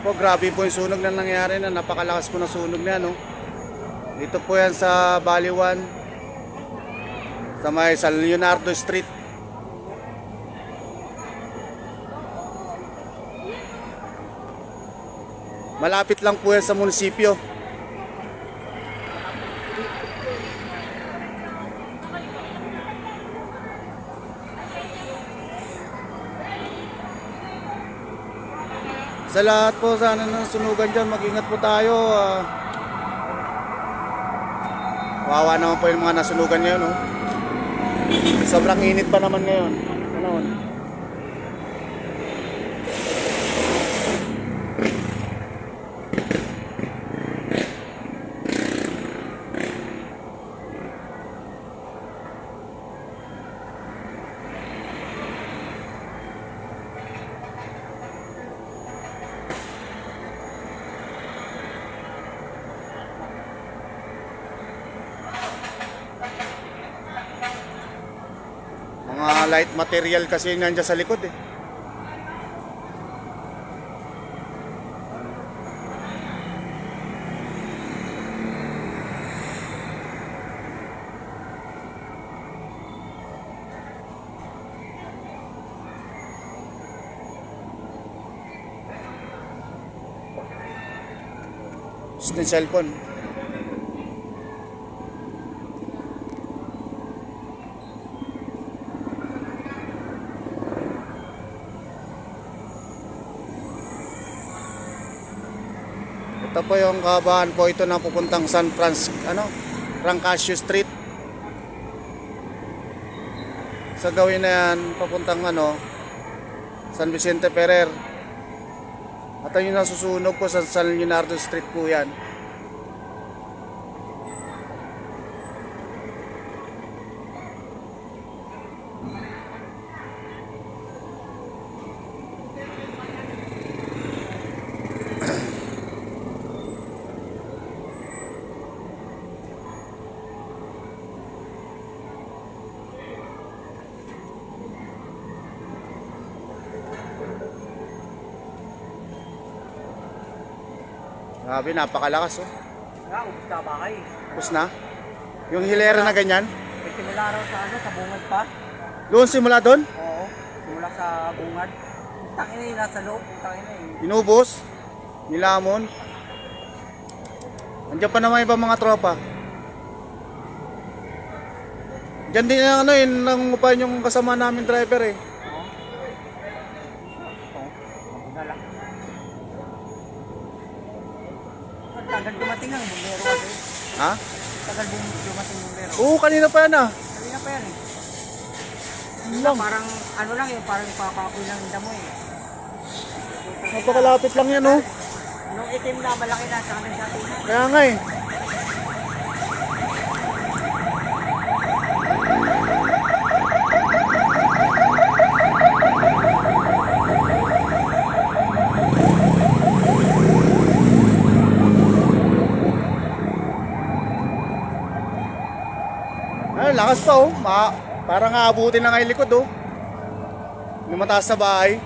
Po, grabe po yung sunog na nangyari na. Napakalakas po na sunog na, no? Dito po yan sa Baliwan, sa may San Leonardo Street. Malapit lang po yan sa munisipyo. Sa lahat po sana ng sunugan dyan, mag-ingat po tayo. Wawa naman po yung mga nasunugan ngayon, no? Sobrang init pa naman ngayon. Panahon. Mga light material kasi yung nandiyan sa likod, eh. Gusto yung cellphone. Ito po yung kahabaan po ito na pupuntang Francasio Street. Sa gawin na yan, papuntang San Vicente Ferrer. At yung nasusunog po sa San Leonardo Street po yan. Grabe, napakalakas, oh. Ubus na ba kayo? Tapos na. Yung hilera na ganyan. May simula raw sa bungad pa. Doon simula doon. Oo, simula sa bungad. Tangin na yun, nasa loob. Tangin na yun. Inubos. Nilamon. Andiyan pa naman ibang mga tropa. Diyan din yung yun nangungupahan yung kasama namin driver, eh. Na lang. Tagal dumating ang bumbero kasi. Ha? Tagal dumating bumbero. Oo, kanina pa yan, ah. Kanina pa yan eh. Lang. Parang lang yun, parang papakoy lang yung damo eh. Napakalapit lang yan, oh. Nung itim na, malaki na, sa amin dati na. Kaya nga, eh. Ay, lakas pa, oh. Parang aabutin na nga yung likod, oh. Yung mataas sa bahay.